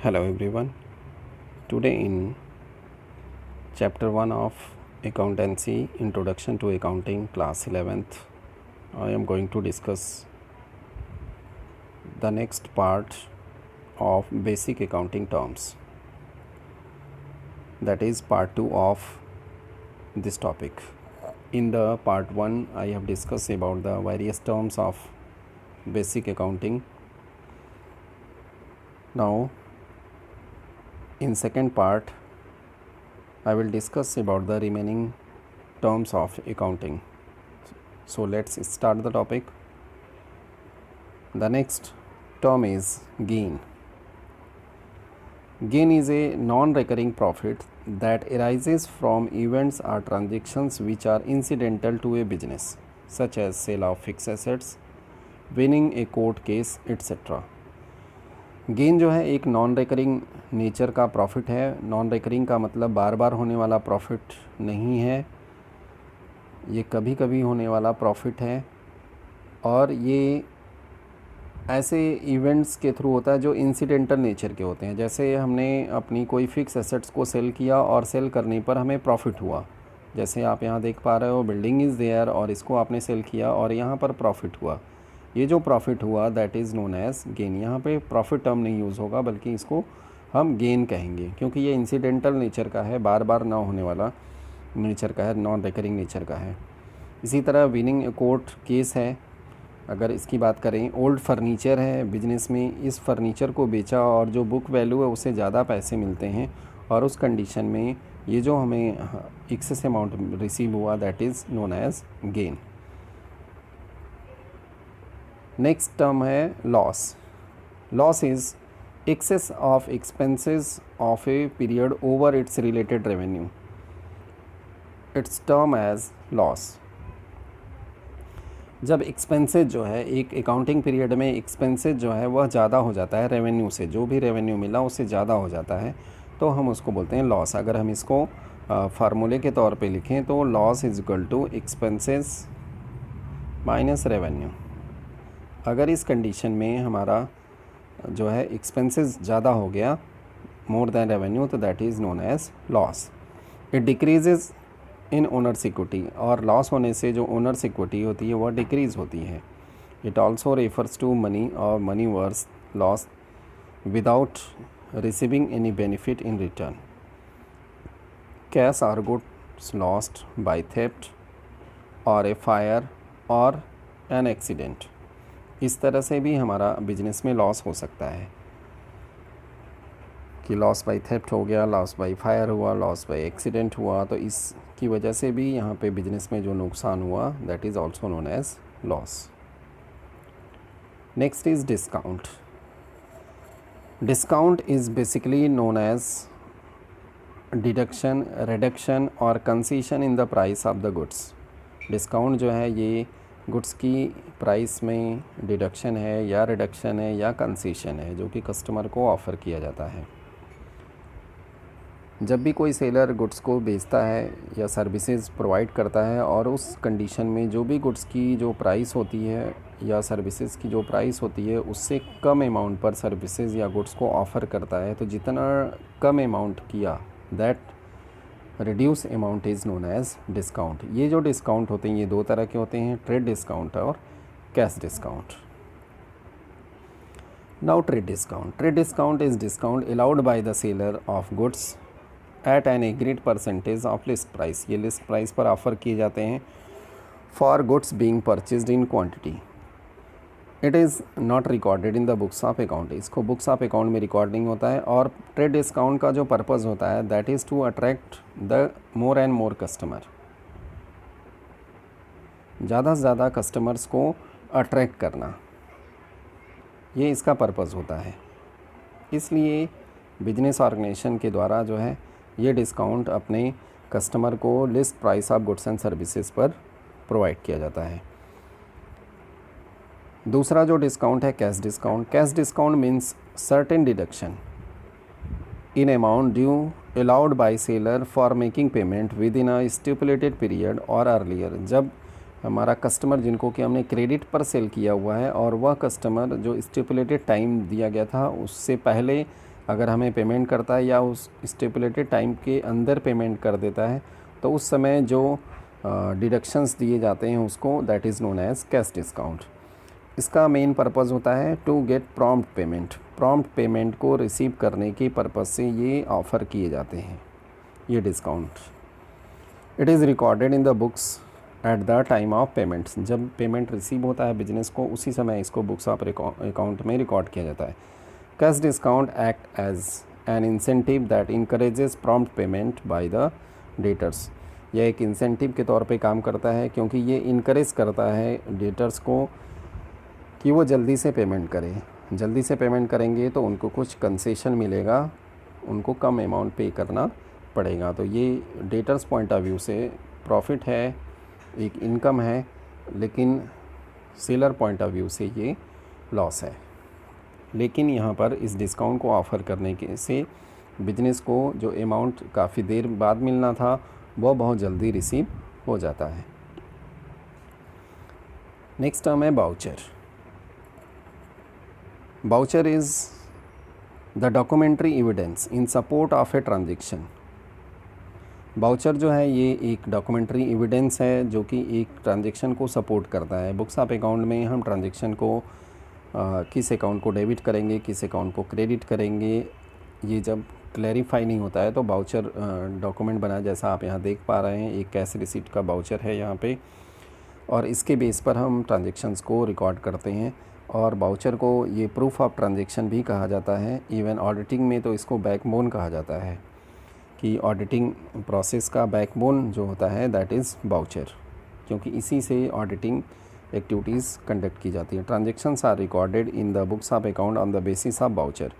Hello everyone. Today in chapter 1 of Accountancy Introduction to Accounting class 11th, I am going to discuss the next part of basic accounting terms. That is part 2 of this topic. In the part 1 I have discussed about the various terms of basic accounting. Now in second part I will discuss about the remaining terms of accounting. So let's start the topic. The next term is gain. Gain is a non-recurring profit that arises from events or transactions which are incidental to a business, such as sale of fixed assets, winning a court case, etc. Gain जो है एक non recurring nature का profit है. Non recurring का मतलब बार बार होने वाला profit नहीं है, ये कभी कभी होने वाला प्रॉफिट है और ये ऐसे इवेंट्स के थ्रू होता है जो इंसिडेंटल नेचर के होते हैं. जैसे हमने अपनी कोई फिक्स एसेट्स को सेल किया और सेल करने पर हमें प्रॉफिट हुआ. जैसे आप यहाँ देख पा रहे हो, बिल्डिंग इज़ देयर और इसको आपने सेल किया और यहाँ पर प्रॉफिट हुआ. ये जो प्रॉफिट हुआ that is known as gain. यहाँ पे प्रॉफिट टर्म नहीं यूज़ होगा बल्कि इसको हम गेन कहेंगे क्योंकि ये इंसिडेंटल नेचर का है, बार बार ना होने वाला नेचर का है, नॉन रिकरिंग नेचर का है. इसी तरह विनिंग ए कोर्ट केस है. अगर इसकी बात करें, ओल्ड फर्नीचर है बिजनेस में, इस फर्नीचर को बेचा और जो बुक वैल्यू है उससे ज़्यादा पैसे मिलते हैं और उस कंडीशन में ये जो हमें एक्सेस अमाउंट रिसीव हुआ that is known as gain. Next term है loss. Loss is excess of expenses of a period over its related revenue. Its term as loss. जब एक्सपेंसेस जो है एक अकाउंटिंग पीरियड में एक्सपेंसेस जो है वह ज़्यादा हो जाता है रेवेन्यू से, जो भी रेवेन्यू मिला उससे ज़्यादा हो जाता है तो हम उसको बोलते हैं लॉस. अगर हम इसको फार्मूले के तौर पे लिखें तो loss is equal to expenses minus revenue. अगर इस कंडीशन में हमारा जो है एक्सपेंसेस ज़्यादा हो गया मोर दैन रेवेन्यू तो that is known as loss. It decreases in owner's equity और लॉस होने से जो ओनर्स इक्विटी होती है वह डिक्रीज़ होती है. It also refers to money और money worth loss without receiving any benefit in return. Cash or goods lost by theft और ए फायर और एन एक्सीडेंट. इस तरह से भी हमारा बिजनेस में लॉस हो सकता है कि लॉस बाय थेफ्ट हो गया, लॉस बाय फायर हुआ, लॉस बाय एक्सीडेंट हुआ, तो इसकी वजह से भी यहाँ पे बिजनेस में जो नुकसान हुआ that is also known as loss. Next is discount. Discount is basically known as deduction, reduction और concession in the price of the goods. Discount जो है ये गुड्स की प्राइस में डिडक्शन है या रिडक्शन है या कंसेशन है जो कि कस्टमर को ऑफ़र किया जाता है. जब भी कोई सेलर गुड्स को बेचता है या सर्विसेज प्रोवाइड करता है और उस कंडीशन में जो भी गुड्स की जो प्राइस होती है या सर्विसेज की जो प्राइस होती है उससे कम अमाउंट पर सर्विसेज या गुड्स को ऑफ़र करता है, तो जितना कम अमाउंट किया that reduce amount is known as discount. ये जो डिस्काउंट होते हैं ये दो तरह के होते हैं, ट्रेड डिस्काउंट और cash discount. Now trade discount. Trade discount is discount allowed by the seller of goods at N agreed percentage of list price. ये लिस्ट प्राइस पर ऑफ़र किए जाते हैं for goods being purchased in quantity. It is not recorded in the books of account. इसको books of account में record नहीं होता है. और ट्रेड डिस्काउंट का जो पर्पज़ होता है that is to attract the more and more customer. ज़्यादा से ज़्यादा कस्टमर्स को अट्रैक्ट करना, ये इसका पर्पज़ होता है. इसलिए बिजनेस ऑर्गेनाइजेशन के द्वारा जो है ये डिस्काउंट अपने कस्टमर को list price of goods and services पर प्रोवाइड किया जाता है. दूसरा जो डिस्काउंट है cash discount. Cash discount means certain deduction in amount due allowed by seller for making payment with in a stipulated period और अर्लियर. जब हमारा कस्टमर जिनको कि हमने क्रेडिट पर सेल किया हुआ है और वह कस्टमर जो स्टिपुलेटेड टाइम दिया गया था उससे पहले अगर हमें पेमेंट करता है या उस स्टिपुलेटेड टाइम के अंदर पेमेंट कर देता है तो उस समय जो डिडक्शंस दिए जाते हैं उसको that is known as cash discount. इसका मेन पर्पज़ होता है to get prompt payment. Prompt payment को रिसीव करने के पर्पज़ से ये ऑफ़र किए जाते हैं ये discount. It is recorded in the books at the time of payments. जब पेमेंट रिसीव होता है बिजनेस को उसी समय इसको बुक्स ऑफ अकाउंट में रिकॉर्ड किया जाता है। Cash discount act as an incentive that encourages prompt payment by the debtors. यह एक इंसेंटिव के तौर पे काम करता है क्योंकि ये इनकरेज करता है डेटर्स को कि वो जल्दी से पेमेंट करें। जल्दी से पेमेंट करेंगे तो उनको कुछ कंसेशन मिलेगा, उनको कम अमाउंट पे करना पड़ेगा। तो ये डेटर्स पॉइंट ऑफ व्यू से प्रॉफिट है, एक इनकम है, लेकिन सेलर पॉइंट ऑफ व्यू से ये लॉस है। लेकिन यहाँ पर इस डिस्काउंट को ऑफ़र करने के से बिजनेस को जो अमाउंट काफ़ी देर बाद मिलना था वो बहुत जल्दी रिसीव हो जाता है। नेक्स्ट टर्म है voucher. Voucher is the documentary evidence in support of a transaction. Voucher जो है ये एक डॉक्यूमेंट्री एविडेंस है जो कि एक ट्रांजेक्शन को सपोर्ट करता है। बुक्स ऑफ अकाउंट में हम ट्रांजेक्शन को किस अकाउंट को डेबिट करेंगे, किस अकाउंट को क्रेडिट करेंगे, ये जब क्लैरिफाई नहीं होता है तो बाउचर डॉक्यूमेंट बना, जैसा आप यहाँ देख पा रहे हैं एक कैश रिसीट का बाउचर है यहाँ पे, और इसके बेस पर हम ट्रांजेक्शन्स को रिकॉर्ड करते हैं। और बाउचर को ये प्रूफ ऑफ ट्रांजेक्शन भी कहा जाता है। इवन ऑडिटिंग में तो इसको बैकबोन कहा जाता है कि ऑडिटिंग प्रोसेस का बैकबोन जो होता है दैट इज़ बाउचर, क्योंकि इसी से ऑडिटिंग एक्टिविटीज़ कंडक्ट की जाती है। Transactions are recorded in the books of account on the basis of voucher.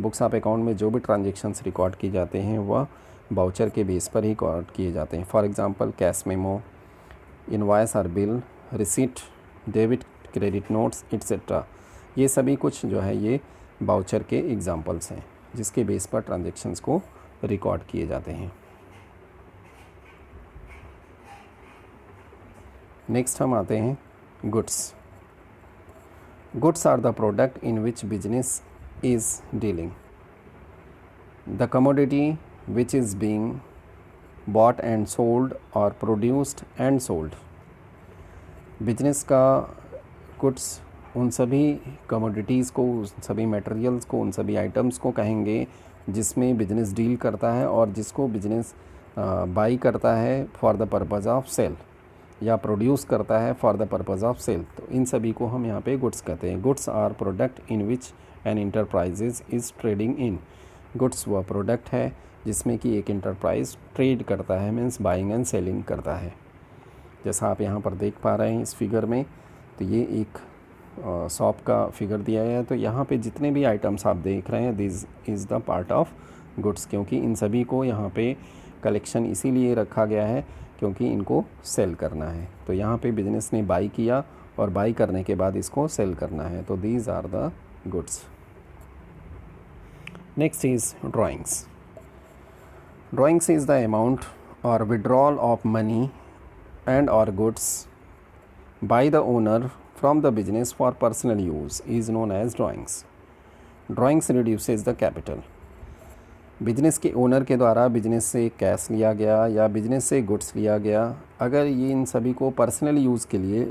Books of account में जो भी ट्रांजेक्शन्स रिकॉर्ड किए जाते हैं वह बाउचर के बेस पर ही रिकॉर्ड किए जाते हैं। For example cash memo, invoice और bill, receipt, debit, credit notes etcetera, ये सभी कुछ जो है ये बाउचर के एग्जांपल्स हैं जिसके बेस पर ट्रांजेक्शन्स को रिकॉर्ड किए जाते हैं। नेक्स्ट हम आते हैं goods. Goods are the product in which business is dealing. The commodity which is being bought and sold और प्रोड्यूस्ड एंड सोल्ड। बिजनेस का गुड्स उन सभी कमोडिटीज़ को, उन सभी मटेरियल्स को, उन सभी आइटम्स को कहेंगे जिसमें बिजनेस डील करता है और जिसको बिजनेस बाई करता है for the purpose of sale या प्रोड्यूस करता है for the purpose of sale. तो इन सभी को हम यहाँ पे गुड्स कहते हैं। Goods are product in which an enterprises is trading in. Goods वह प्रोडक्ट है जिसमें कि एक इंटरप्राइज ट्रेड करता है, मीन्स बाइंग एंड सेलिंग करता है। जैसा आप यहाँ पर देख पा रहे हैं इस फिगर में, तो ये एक शॉप का फिगर दिया है। तो यहाँ पे जितने भी आइटम्स आप देख रहे हैं this is the part of goods, क्योंकि इन सभी को यहाँ पे कलेक्शन इसीलिए रखा गया है क्योंकि इनको सेल करना है। तो यहाँ पे बिजनेस ने बाई किया और बाई करने के बाद इसको सेल करना है, तो these are the goods. Next is drawings. Drawings is the amount और withdrawal of money and or goods by the owner from the business for personal use is known as drawings. Drawings reduces the capital. Business के owner के द्वारा business से cash लिया गया या business से goods लिया गया, अगर ये इन सभी को पर्सनल यूज़ के लिए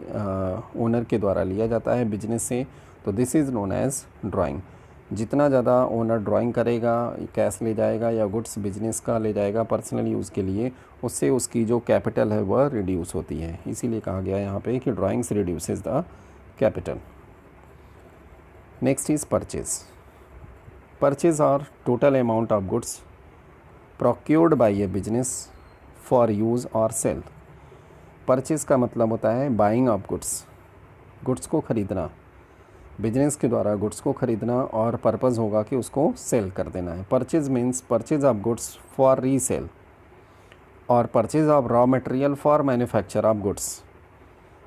ओनर के द्वारा लिया जाता है बिजनेस से, तो this is known as drawing. जितना ज़्यादा ओनर ड्राइंग करेगा, कैश ले जाएगा या गुड्स बिजनेस का ले जाएगा पर्सनल यूज़ के लिए, उससे उसकी जो कैपिटल है वह रिड्यूस होती है। इसीलिए कहा गया यहाँ पे कि drawings reduces the capital. Next is purchase. Purchase are total amount of goods procured by a business for use और सेल। परचेज का मतलब होता है बाइंग ऑफ गुड्स, गुड्स को ख़रीदना, बिजनेस के द्वारा गुड्स को ख़रीदना, और पर्पज़ होगा कि उसको सेल कर देना है। Purchase means purchase of goods for resale और purchase of raw material for manufacture of goods.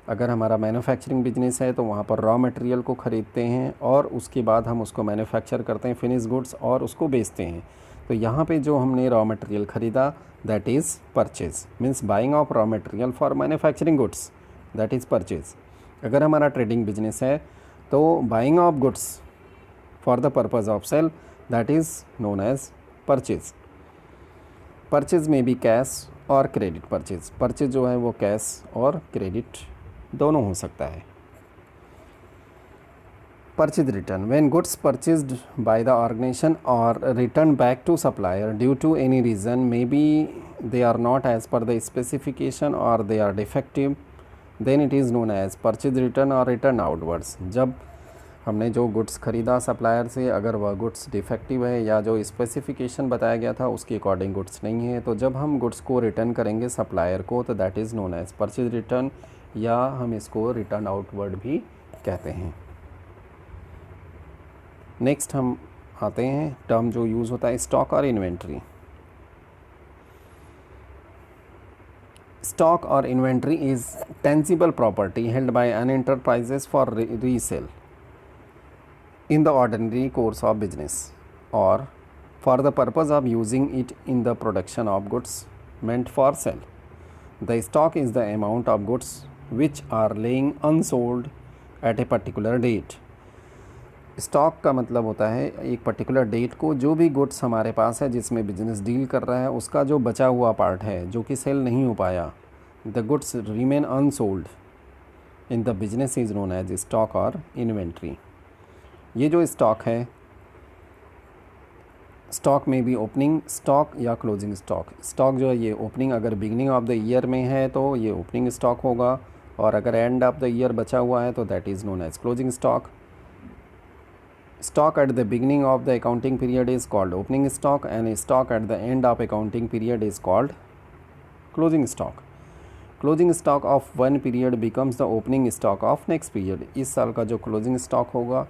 अगर हमारा मैन्युफैक्चरिंग बिजनेस है तो वहाँ पर रॉ मटेरियल को ख़रीदते हैं और उसके बाद हम उसको मैन्युफैक्चर करते हैं फिनिश गुड्स और उसको बेचते हैं। तो यहाँ पे जो हमने रॉ मटेरियल ख़रीदा that is purchase, means buying of raw material for manufacturing goods, that is purchase. अगर हमारा ट्रेडिंग बिजनेस है तो buying of goods for the purpose of sale, that is known as purchase. Purchase में भी cash और credit purchase. Purchase जो है वो कैश और क्रेडिट दोनों हो सकता है। Purchase return, when goods purchased by the organization or returned back to supplier due to any reason, maybe they are not as per the specification or they are defective, then it is known as purchase return or return outwards। जब हमने जो goods ख़रीदा supplier से, अगर वह goods defective है या जो स्पेसिफिकेशन बताया गया था उसके अकॉर्डिंग गुड्स नहीं है, तो जब हम गुड्स को रिटर्न करेंगे सप्लायर को तो that is known as purchase return, या हम इसको रिटर्न आउटवर्ड भी कहते हैं। नेक्स्ट हम आते हैं टर्म जो यूज़ होता है स्टॉक और इन्वेंट्री। स्टॉक और inventory is tangible property held by an enterprises for resale in the ordinary course of business or for the purpose of using it in the production of goods meant for sale. The stock is the amount of goods which are laying unsold at a particular date. Stock का मतलब होता है एक particular date को जो भी goods हमारे पास है जिसमें बिजनेस डील कर रहा है उसका जो बचा हुआ पार्ट है जो कि सेल नहीं हो पाया, the goods remain unsold in the business is known as stock और इन्वेंट्री। ये जो स्टॉक है, स्टॉक में भी ओपनिंग स्टॉक या क्लोजिंग स्टॉक। स्टॉक जो है ये ओपनिंग अगर बिगनिंग ऑफ द ईयर में है तो ये ओपनिंग स्टॉक होगा, और अगर एंड ऑफ द ईयर बचा हुआ है तो that is known as closing stock. Stock at the beginning of the accounting period is called opening stock and stock at the end of accounting period is called closing stock. Closing stock of one period becomes the opening stock of next period. इस साल का जो closing stock होगा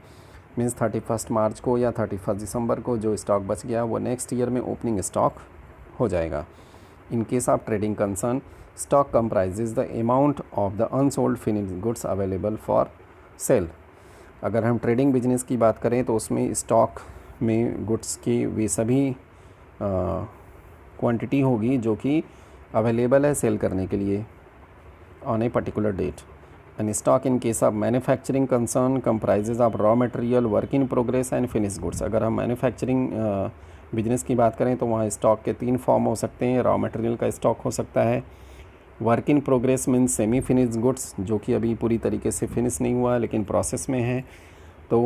means 31 मार्च को या 31 दिसंबर को जो स्टॉक बच गया वो नेक्स्ट ईयर में ओपनिंग स्टॉक हो जाएगा। In case of trading concern, stock comprises the amount of the unsold finished goods available for sale. अगर हम ट्रेडिंग बिजनेस की बात करें तो उसमें स्टॉक में गुड्स की वे सभी क्वांटिटी होगी जो कि अवेलेबल है सेल करने के लिए on a particular date. And stock in case of manufacturing concern comprises of raw material, work in progress and finished goods। अगर हम मैन्युफैक्चरिंग बिजनेस की बात करें तो वहाँ स्टॉक के 3 फॉर्म हो सकते हैं। रॉ मटेरियल का स्टॉक हो सकता है, work in progress means semi finished goods जो कि अभी पूरी तरीके से फिनिश नहीं हुआ है लेकिन प्रोसेस में है, तो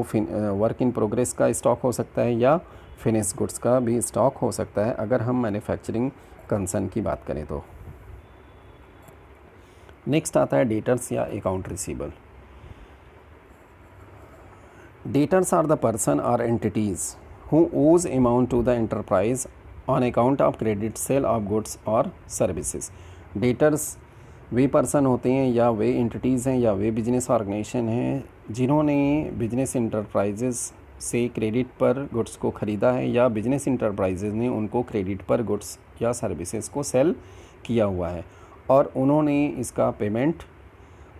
वर्क इन प्रोग्रेस का स्टॉक हो सकता है, या फिनिश गुड्स का भी स्टॉक हो सकता है अगर हम मैन्युफैक्चरिंग कंसर्न की बात करें तो। नेक्स्ट आता है डेटर्स या account receivable. Debtors are the person और entities who owes amount to the enterprise on account of credit sale of goods और सर्विसेज। डेटर्स वे पर्सन होते हैं या वे एंटिटीज़ हैं या वे बिजनेस ऑर्गेनाइजेशन हैं जिन्होंने बिजनेस इंटरप्राइजेज़ से क्रेडिट पर गुड्स को ख़रीदा है या बिजनेस इंटरप्राइजेज़ ने उनको क्रेडिट पर गुड्स या सर्विसेज को सेल किया हुआ है और उन्होंने इसका पेमेंट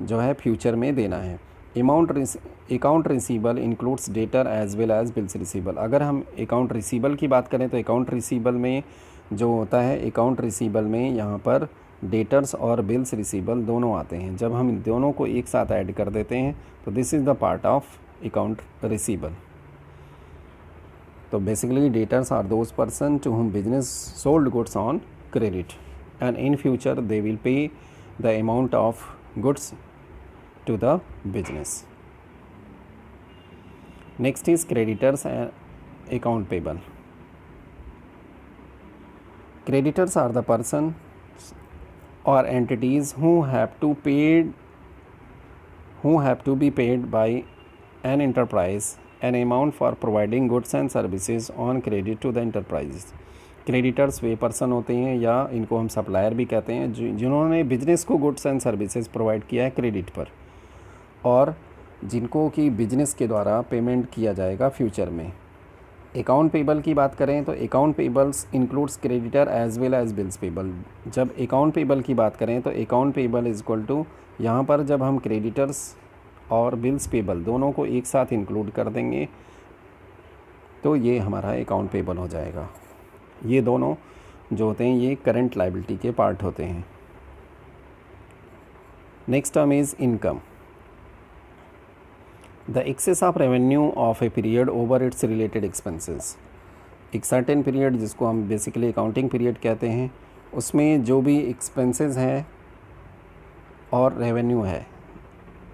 जो है फ्यूचर में देना है। Account receivable includes debtor as well as bills receivable. अगर हम अकाउंट रिसीबल की बात करें तो अकाउंट रिसीबल में जो होता है, अकाउंट रिसीबल में यहाँ पर डेटर्स और बिल्स रिसीबल दोनों आते हैं। जब हम इन दोनों को एक साथ ऐड कर देते हैं तो this is the part of account receivable. तो basically debtors are those person to whom business sold goods on credit and in future they will pay the amount of goods to the business. Next is creditors and account payable. Creditors are the persons or entities who have to be paid by an enterprise an amount for providing goods and services on credit to the enterprise. Creditors वे पर्सन होते हैं या इनको हम supplier भी कहते हैं जिन्होंने बिजनेस को गुड्स एंड सर्विसेज प्रोवाइड किया है क्रेडिट पर और जिनको कि बिजनेस के द्वारा पेमेंट किया जाएगा फ्यूचर में। अकाउंट पेबल की बात करें तो account payables includes creditor as well as bills payable. जब अकाउंट पेबल की बात करें तो account payable is equal to, यहाँ पर जब हम क्रेडिटर्स और बिल्स पेबल दोनों को एक साथ इंक्लूड कर देंगे तो ये हमारा अकाउंट पेबल हो जाएगा। ये दोनों जो होते हैं ये करंट लायबिलिटी के पार्ट होते हैं। Next term is income. The excess of revenue of a period over its related expenses. एक सर्टेन पीरियड जिसको हम बेसिकली अकाउंटिंग पीरियड कहते हैं, उसमें जो भी एक्सपेंसेस हैं और रेवेन्यू है,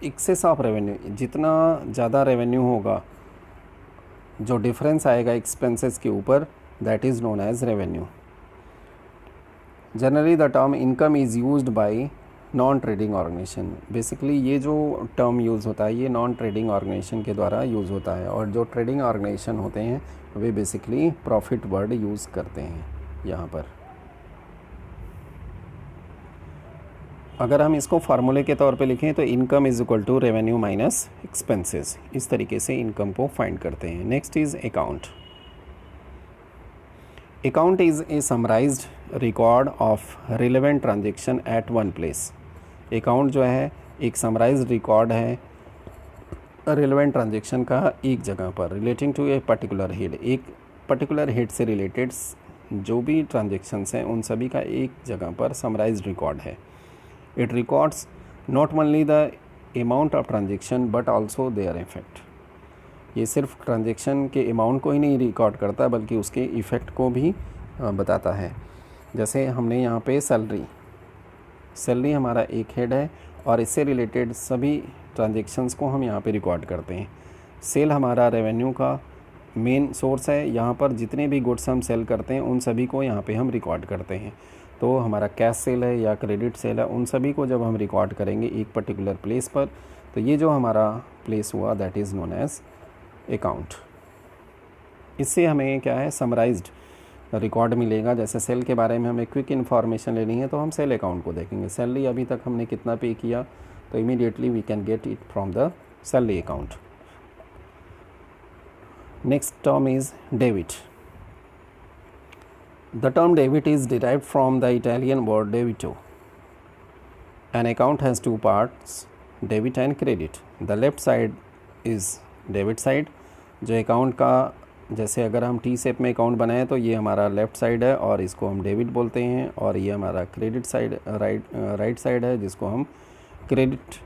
एक्सेस ऑफ रेवेन्यू, जितना ज़्यादा रेवेन्यू होगा, जो डिफरेंस आएगा एक्सपेंसेस के ऊपर, that is known as revenue. Generally the term income is used by non trading organisation. Basically ये जो टर्म यूज़ होता है ये नॉन ट्रेडिंग ऑर्गेनाइजेशन के द्वारा यूज़ होता है, और जो ट्रेडिंग ऑर्गेनाइजेशन होते हैं way basically profit word use करते हैं यहाँ पर। अगर हम इसको फार्मूले के तौर पे लिखें तो income is equal to revenue minus expenses, इस तरीके से इनकम को फाइंड करते हैं। Next is account. Account is a summarised record of relevant transaction at one place. Account जो है एक समराइज्ड रिकॉर्ड है रिलेवेंट ट्रांजेक्शन का एक जगह पर, relating to a particular head. एक पर्टिकुलर हेड से रिलेटेड जो भी ट्रांजेक्शन्स हैं उन सभी का एक जगह पर समराइज्ड रिकॉर्ड है। It records not only the amount of transaction but also their effect. ये सिर्फ ट्रांजेक्शन के अमाउंट को ही नहीं रिकॉर्ड करता बल्कि उसके इफ़ेक्ट को भी बताता है। जैसे हमने यहाँ पे सैलरी हमारा एक हेड है और इससे रिलेटेड सभी ट्रांजेक्शन्स को हम यहाँ पे रिकॉर्ड करते हैं। सेल हमारा रेवेन्यू का मेन सोर्स है, यहाँ पर जितने भी गुड्स हम सेल करते हैं उन सभी को यहाँ पे हम रिकॉर्ड करते हैं। तो हमारा कैश सेल है या क्रेडिट सेल है, उन सभी को जब हम रिकॉर्ड करेंगे एक पर्टिकुलर प्लेस पर, तो ये जो हमारा प्लेस हुआ that is known as account. इससे हमें क्या है, समराइज्ड रिकॉर्ड मिलेगा। जैसे सेल के बारे में हमें क्विक इन्फॉर्मेशन लेनी है तो हम सेल अकाउंट को देखेंगे। सैलरी अभी तक हमने कितना पे किया, तो immediately we can get it from the salary account. Next term is debit. The term debit is derived from the Italian word debito. An account has two parts, debit and credit. The left side is debit side. जो account का, जैसे अगर हम T shape में account बनाए तो ये हमारा लेफ़्ट साइड है और इसको हम डेबिट बोलते हैं, और ये हमारा क्रेडिट साइड राइट साइड है जिसको हम क्रेडिट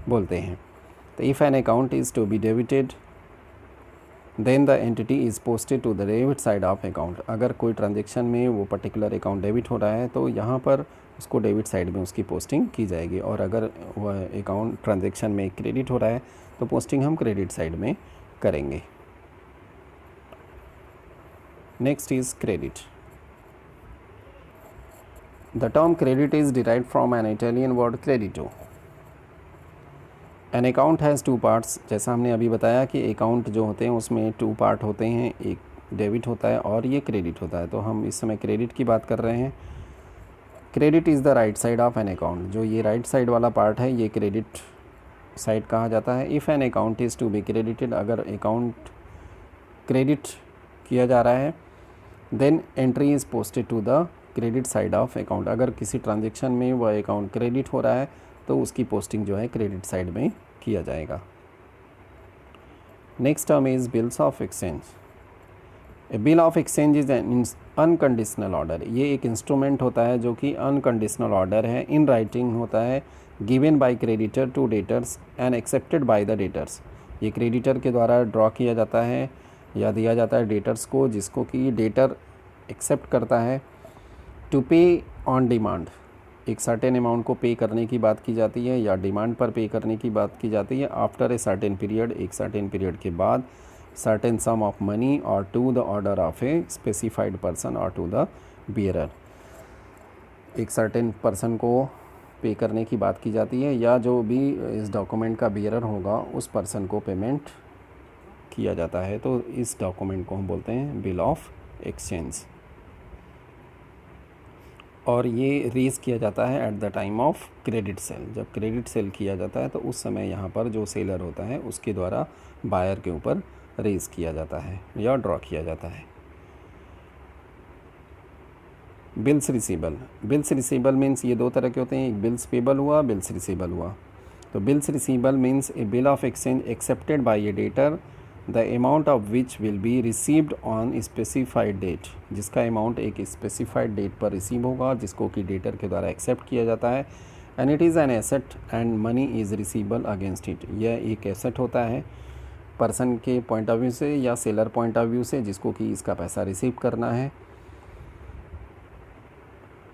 बोलते हैं। तो if an account is to be debited then the entity is posted to the debit side of account. अगर कोई ट्रांजेक्शन में वो पर्टिकुलर अकाउंट डेबिट हो रहा है तो यहाँ पर उसको डेबिट साइड में उसकी पोस्टिंग की जाएगी, और अगर वह अकाउंट ट्रांजेक्शन में क्रेडिट हो रहा है तो पोस्टिंग हम क्रेडिट साइड में करेंगे। Next is credit. The term credit is derived from an Italian word credito. An account has two parts. जैसा हमने अभी बताया कि अकाउंट जो होते हैं उसमें टू पार्ट होते हैं, एक डेबिट होता है और ये क्रेडिट होता है। तो हम इस समय क्रेडिट की बात कर रहे हैं। Credit is the right side of an account. जो ये राइट साइड वाला पार्ट है ये क्रेडिट साइड कहा जाता है। If an account is to be credited, अगर अकाउंट क्रेडिट किया जा रहा है, then entry is posted to the credit side of account. अगर किसी ट्रांजेक्शन में वह अकाउंट क्रेडिट हो रहा है तो उसकी पोस्टिंग जो है क्रेडिट साइड में किया जाएगा। Next term is bills of exchange. A bill of exchange is an unconditional order. ये एक इंस्ट्रूमेंट होता है जो कि अनकंडीशनल ऑर्डर है, इन राइटिंग होता है, given by creditor to debtors and accepted by the debtors. ये क्रेडिटर के द्वारा ड्रॉ किया जाता है या दिया जाता है डेटर्स को, जिसको कि डेटर एक्सेप्ट करता है। टू पे ऑन डिमांड, एक सर्टेन अमाउंट को पे करने की बात की जाती है या डिमांड पर पे करने की बात की जाती है। आफ्टर ए सर्टेन पीरियड, एक सर्टेन पीरियड के बाद, certain sum of money or to the order of a specified person or to the bearer. एक सर्टेन पर्सन को पे करने की बात की जाती है या जो भी इस डॉक्यूमेंट का बियरर होगा उस पर्सन को पेमेंट किया जाता है। तो इस डॉक्यूमेंट को हम बोलते हैं बिल ऑफ एक्सचेंज, और ये रेज़ किया जाता है eight the time of credit cell. जब क्रेडिट सेल किया जाता है तो उस समय यहाँ पर जो सेलर होता है उसके द्वारा बायर के ऊपर रेज़ किया जाता है या ड्रॉ किया जाता है। Bills receivable. Bills receivable means ये दो तरह के होते हैं, एक बिल्स पेबल हुआ, बिल्स रिसीबल हुआ। तो bills receivable means a bill of exchange accepted by a debtor the amount of which will be received on specified date. जिसका अमाउंट एक स्पेसिफाइड डेट पर रिसीव होगा जिसको कि डेटर के द्वारा एक्सेप्ट किया जाता है। And it is an asset and money is receivable against it. यह एक एसेट होता है पर्सन के पॉइंट ऑफ व्यू से या सेलर पॉइंट ऑफ व्यू से जिसको कि इसका पैसा रिसीव करना है।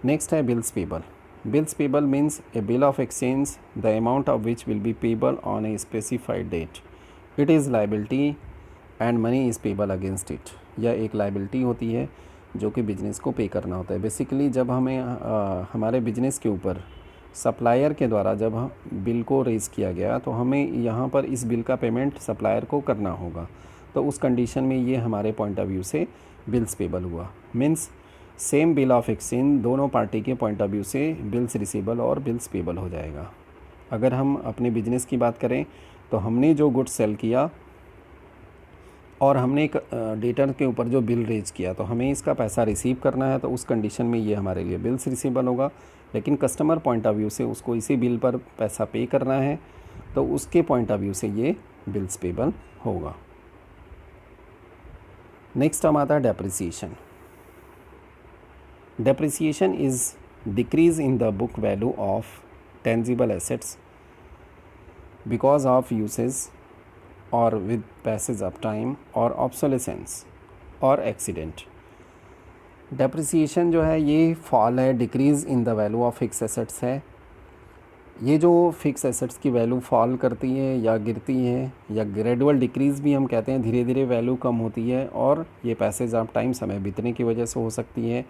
नेक्स्ट है bills payable. Bills payable means a bill of exchange the amount of which will be payable on a specified date. It is liability and money is payable against it. यह एक liability होती है जो कि business को पे करना होता है। बेसिकली जब हमें हमारे बिजनेस के ऊपर सप्लायर के द्वारा जब हम बिल को रेज़ किया गया तो हमें यहाँ पर इस बिल का पेमेंट सप्लायर को करना होगा। तो उस कंडीशन में ये हमारे पॉइंट ऑफ व्यू से बिल्स पेबल हुआ। Means same bill of exchange दोनों पार्टी के पॉइंट ऑफ व्यू से बिल्स रिसीवेबल और बिल्स पेबल हो जाएगा। अगर हम अपने बिजनेस की बात करें तो हमने जो गुड्स सेल किया और हमने एक डेटर के ऊपर जो बिल रेज किया तो हमें इसका पैसा रिसीव करना है, तो उस कंडीशन में ये हमारे लिए बिल्स रिसीवेबल होगा। लेकिन कस्टमर पॉइंट ऑफ व्यू से उसको इसी बिल पर पैसा पे करना है तो उसके पॉइंट ऑफ व्यू से ये बिल्स पेबल होगा। नेक्स्ट हम आता है depreciation. Depreciation is decrease in the book value of tangible assets because of usage और विद पैसेज ऑफ टाइम और ऑब्सोलेसेंस और एक्सीडेंट। डेप्रिसिएशन जो है ये फॉल है, decrease in the value of fix assets है। ये जो फिक्स एसेट्स की वैल्यू फॉल करती है या गिरती है या ग्रेजुअल डिक्रीज़ भी हम कहते हैं, धीरे धीरे वैल्यू कम होती है और ये पैसेज ऑफ टाइम समय बीतने की वजह से हो सकती है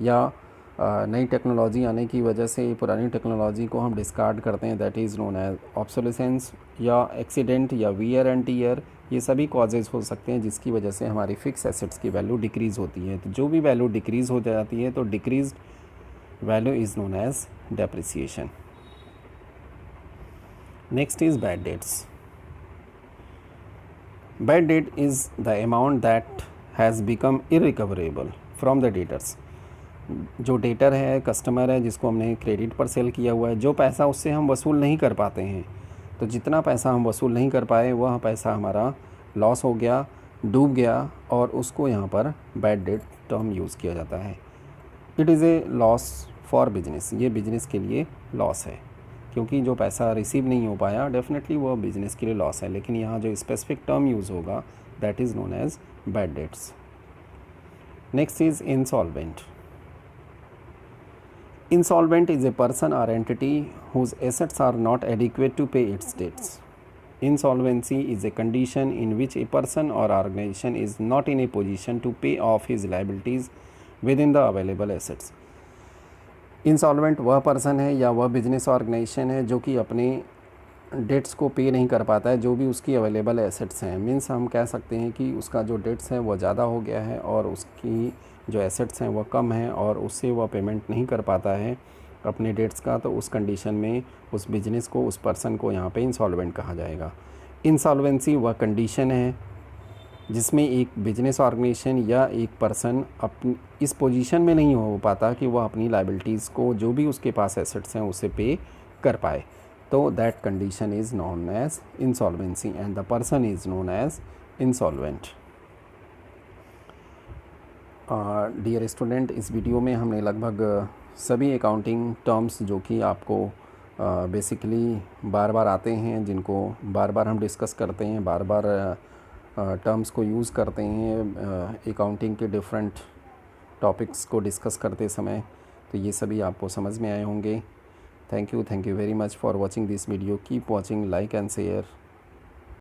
या नई टेक्नोलॉजी आने की वजह से पुरानी टेक्नोलॉजी को हम डिस्कार्ड करते हैं, that is known as obsolescence या एक्सीडेंट या वियर एंड टीयर। ये सभी कॉजेज़ हो सकते हैं जिसकी वजह से हमारी फ़िक्स एसेट्स की वैल्यू डिक्रीज़ होती है। तो जो भी वैल्यू डिक्रीज़ हो जाती है तो decrease value is known as depreciation. Next is bad debts. Bad debt is the amount that has become irrecoverable from the debtors. जो डेटर है, कस्टमर है जिसको हमने क्रेडिट पर सेल किया हुआ है, जो पैसा उससे हम वसूल नहीं कर पाते हैं, तो जितना पैसा हम वसूल नहीं कर पाए वह पैसा हमारा लॉस हो गया, डूब गया और उसको यहाँ पर बैड डेट टर्म यूज़ किया जाता है। It is a loss for business. ये बिजनेस के लिए लॉस है क्योंकि जो पैसा रिसीव नहीं हो पाया डेफिनेटली वो बिजनेस के लिए लॉस है। लेकिन यहाँ जो स्पेसिफिक टर्म यूज़ होगा that is known as bad debts. Next is insolvent. Insolvent is a person or entity whose assets are not adequate to pay its debts. Insolvency is a condition in which a person or organization is not in a position to pay off his liabilities within the available assets. Insolvent वह person है या वह business organisation है जो कि अपने dates को पे नहीं कर पाता है, जो भी उसकी अवेलेबल एसेट्स हैं। मीन्स हम कह सकते हैं कि उसका जो डेट्स है वो ज़्यादा हो गया है और उसकी जो एसेट्स हैं वो कम हैं और उससे वह पेमेंट नहीं कर पाता है अपने डेट्स का। तो उस कंडीशन में उस बिजनेस को, उस पर्सन को यहाँ पे इंसॉल्वेंट कहा जाएगा। इंसॉल्वेंसी वह कंडीशन है जिसमें एक बिजनेस ऑर्गेनाइजेशन या एक पर्सन अपनी इस पोजीशन में नहीं हो पाता कि वह अपनी लायबिलिटीज़ को, जो भी उसके पास एसेट्स हैं, उसे पे कर पाए। तो that condition is known as insolvency and the person is known as insolvent. Dear student, इस वीडियो में हमने लगभग सभी अकाउंटिंग टर्म्स जो कि आपको बेसिकली बार बार आते हैं, जिनको बार बार हम डिस्कस करते हैं, बार बार टर्म्स को यूज़ करते हैं अकाउंटिंग के डिफरेंट टॉपिक्स को डिस्कस करते समय, तो ये सभी आपको समझ में आए होंगे। Thank you very much for watching this video. Keep watching, like and share.